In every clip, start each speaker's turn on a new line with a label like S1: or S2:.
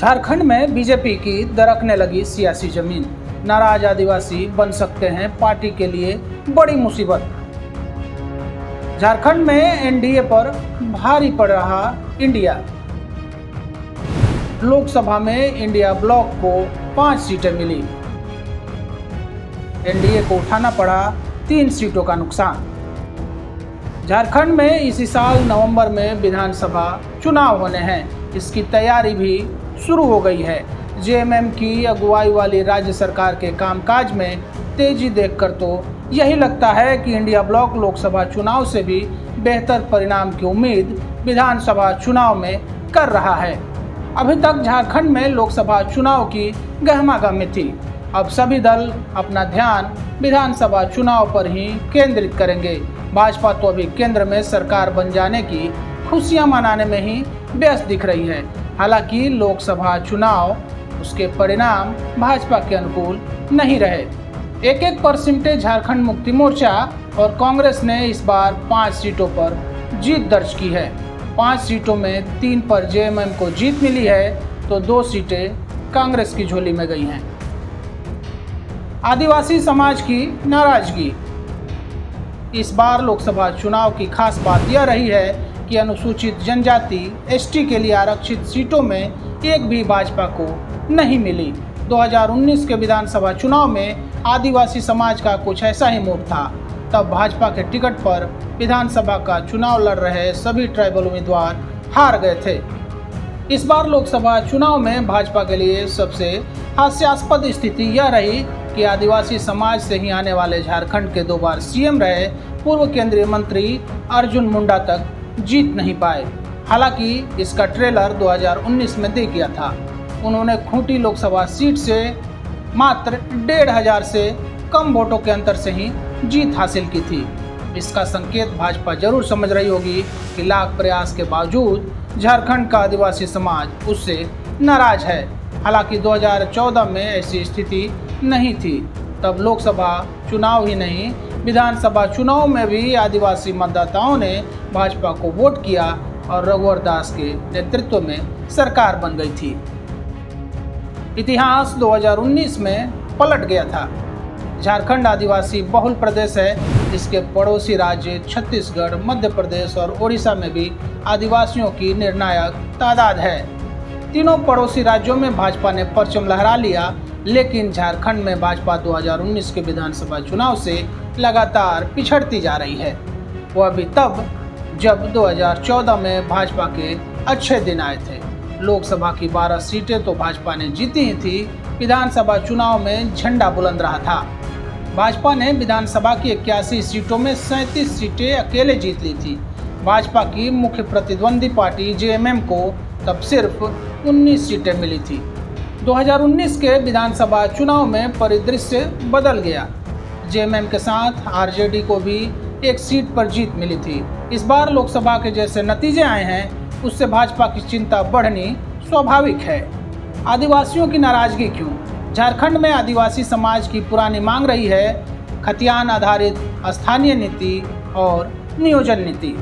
S1: झारखंड में बीजेपी की दरकने लगी सियासी जमीन। नाराज आदिवासी बन सकते हैं पार्टी के लिए बड़ी मुसीबत। झारखंड में एनडीए पर भारी पड़ रहा इंडिया। लोकसभा में इंडिया ब्लॉक को 5 सीटें मिली। एनडीए को उठाना पड़ा 3 सीटों का नुकसान। झारखंड में इसी साल नवंबर में विधानसभा चुनाव होने हैं। इसकी तैयारी भी शुरू हो गई है। जेएमएम की अगुवाई वाली राज्य सरकार के कामकाज में तेजी देखकर तो यही लगता है कि इंडिया ब्लॉक लोकसभा चुनाव से भी बेहतर परिणाम की उम्मीद विधानसभा चुनाव में कर रहा है। अभी तक झारखंड में लोकसभा चुनाव की गहमागहमी थी। अब सभी दल अपना ध्यान विधानसभा चुनाव पर ही केंद्रित करेंगे। भाजपा तो अभी केंद्र में सरकार बन जाने की खुशियां मनाने में ही व्यस्त दिख रही है। हालांकि लोकसभा चुनाव उसके परिणाम भाजपा के अनुकूल नहीं रहे। 1-1 परसेंटेज झारखंड मुक्ति मोर्चा और कांग्रेस ने इस बार 5 सीटों पर जीत दर्ज की है। 5 सीटों में 3 पर जेएमएम को जीत मिली है तो 2 सीटें कांग्रेस की झोली में गई हैं। आदिवासी समाज की नाराजगी। इस बार लोकसभा चुनाव की खास बात यह रही है कि अनुसूचित जनजाति एसटी के लिए आरक्षित सीटों में एक भी भाजपा को नहीं मिली। 2019 के विधानसभा चुनाव में आदिवासी समाज का कुछ ऐसा ही मूड था। तब भाजपा के टिकट पर विधानसभा का चुनाव लड़ रहे सभी ट्राइबल उम्मीदवार हार गए थे। इस बार लोकसभा चुनाव में भाजपा के लिए सबसे हास्यास्पद स्थिति यह रही कि आदिवासी समाज से ही आने वाले झारखंड के 2 बार सीएम रहे पूर्व केंद्रीय मंत्री अर्जुन मुंडा तक जीत नहीं पाए। हालांकि इसका ट्रेलर 2019 में दे गया था। उन्होंने खूंटी लोकसभा सीट से मात्र 1,500 से कम वोटों के अंतर से ही जीत हासिल की थी। इसका संकेत भाजपा जरूर समझ रही होगी कि लाख प्रयास के बावजूद झारखंड का आदिवासी समाज उससे नाराज है। हालांकि 2014 में ऐसी स्थिति नहीं थी। तब लोकसभा चुनाव ही नहीं विधानसभा चुनाव में भी आदिवासी मतदाताओं ने भाजपा को वोट किया और रघुवर दास के नेतृत्व में सरकार बन गई थी। इतिहास 2019 में पलट गया था। झारखंड आदिवासी बहुल प्रदेश है। इसके पड़ोसी राज्य छत्तीसगढ़, मध्य प्रदेश और ओडिशा में भी आदिवासियों की निर्णायक तादाद है। तीनों पड़ोसी राज्यों में भाजपा ने परचम लहरा लिया, लेकिन झारखंड में भाजपा 2019 के विधानसभा चुनाव से लगातार पिछड़ती जा रही है। वह भी तब जब 2014 में भाजपा के अच्छे दिन आए थे। लोकसभा की 12 सीटें तो भाजपा ने जीती ही थी। विधानसभा चुनाव में झंडा बुलंद रहा था। भाजपा ने विधानसभा की 81 सीटों में 37 सीटें अकेले जीत ली थी। भाजपा की मुख्य प्रतिद्वंदी पार्टी जेएमएम को तब सिर्फ 19 सीटें मिली थी। 2019 के विधानसभा चुनाव में परिदृश्य बदल गया। जेएमएम के साथ आरजेडी को भी 1 सीट पर जीत मिली थी। इस बार लोकसभा के जैसे नतीजे आए हैं उससे भाजपा की चिंता बढ़नी स्वाभाविक है। आदिवासियों की नाराजगी क्यों? झारखंड में आदिवासी समाज की पुरानी मांग रही है खतियान आधारित स्थानीय नीति और नियोजन नीति।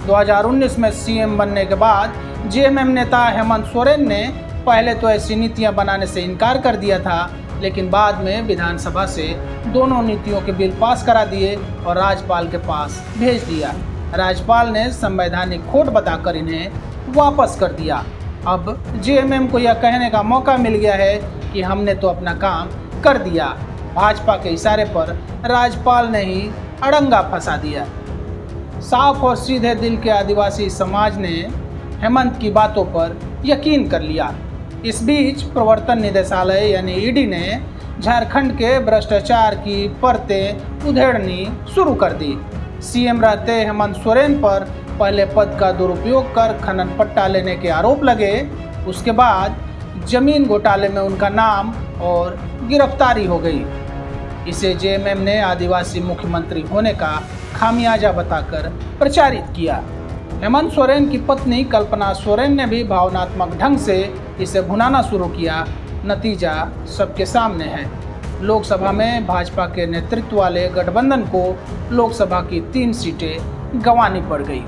S1: 2019 में सीएम बनने के बाद जेएमएम नेता हेमंत सोरेन ने पहले तो ऐसी नीतियां बनाने से इनकार कर दिया था, लेकिन बाद में विधानसभा से दोनों नीतियों के बिल पास करा दिए और राज्यपाल के पास भेज दिया। राज्यपाल ने संवैधानिक खोट बताकर इन्हें वापस कर दिया। अब जेएमएम को यह कहने का मौका मिल गया है कि हमने तो अपना काम कर दिया। भाजपा के इशारे पर राज्यपाल ने ही अड़ंगा फंसा दिया। साफ और सीधे दिल के आदिवासी समाज ने हेमंत की बातों पर यकीन कर लिया। इस बीच प्रवर्तन निदेशालय यानी ईडी ने झारखंड के भ्रष्टाचार की परतें उधेड़नी शुरू कर दी। सीएम रहते हेमंत सोरेन पर पहले पद का दुरुपयोग कर खनन पट्टा लेने के आरोप लगे। उसके बाद जमीन घोटाले में उनका नाम और गिरफ्तारी हो गई। इसे जेएमएम ने आदिवासी मुख्यमंत्री होने का खामियाजा बताकर प्रचारित किया। हेमंत सोरेन की पत्नी कल्पना सोरेन ने भी भावनात्मक ढंग से इसे भुनाना शुरू किया। नतीजा सबके सामने है। लोकसभा में भाजपा के नेतृत्व वाले गठबंधन को लोकसभा की 3 सीटें गंवानी पड़ गई।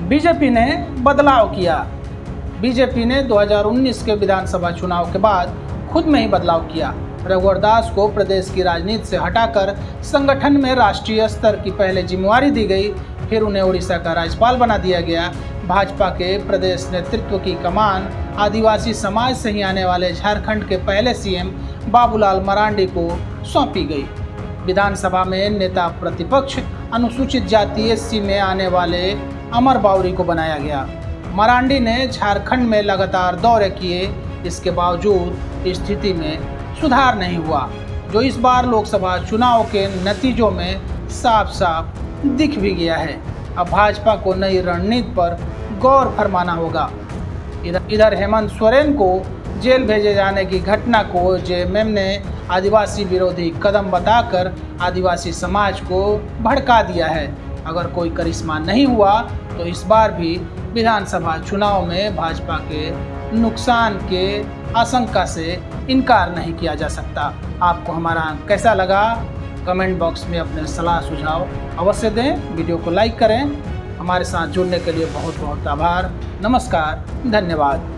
S1: बीजेपी ने बदलाव किया। बीजेपी ने 2019 के विधानसभा चुनाव के बाद खुद में ही बदलाव किया। रघुवर दास को प्रदेश की राजनीति से हटाकर संगठन में राष्ट्रीय स्तर की पहले जिम्मेवारी दी गई, फिर उन्हें उड़ीसा का राज्यपाल बना दिया गया। भाजपा के प्रदेश नेतृत्व की कमान आदिवासी समाज से ही आने वाले झारखंड के पहले सीएम बाबूलाल मरांडी को सौंपी गई। विधानसभा में नेता प्रतिपक्ष अनुसूचित जाति एससी में आने वाले अमर बावरी को बनाया गया। मरांडी ने झारखंड में लगातार दौरे किए, इसके बावजूद स्थिति में सुधार नहीं हुआ, जो इस बार लोकसभा चुनाव के नतीजों में साफ साफ दिख भी गया है। अब भाजपा को नई रणनीति पर गौर फरमाना होगा। इधर हेमंत सोरेन को जेल भेजे जाने की घटना को जेएमएम ने आदिवासी विरोधी कदम बताकर आदिवासी समाज को भड़का दिया है। अगर कोई करिश्मा नहीं हुआ तो इस बार भी विधानसभा चुनाव में भाजपा के नुकसान के आशंका से इनकार नहीं किया जा सकता। आपको हमारा कैसा लगा कमेंट बॉक्स में अपने सलाह सुझाव अवश्य दें। वीडियो को लाइक करें। हमारे साथ जुड़ने के लिए बहुत बहुत आभार। नमस्कार, धन्यवाद।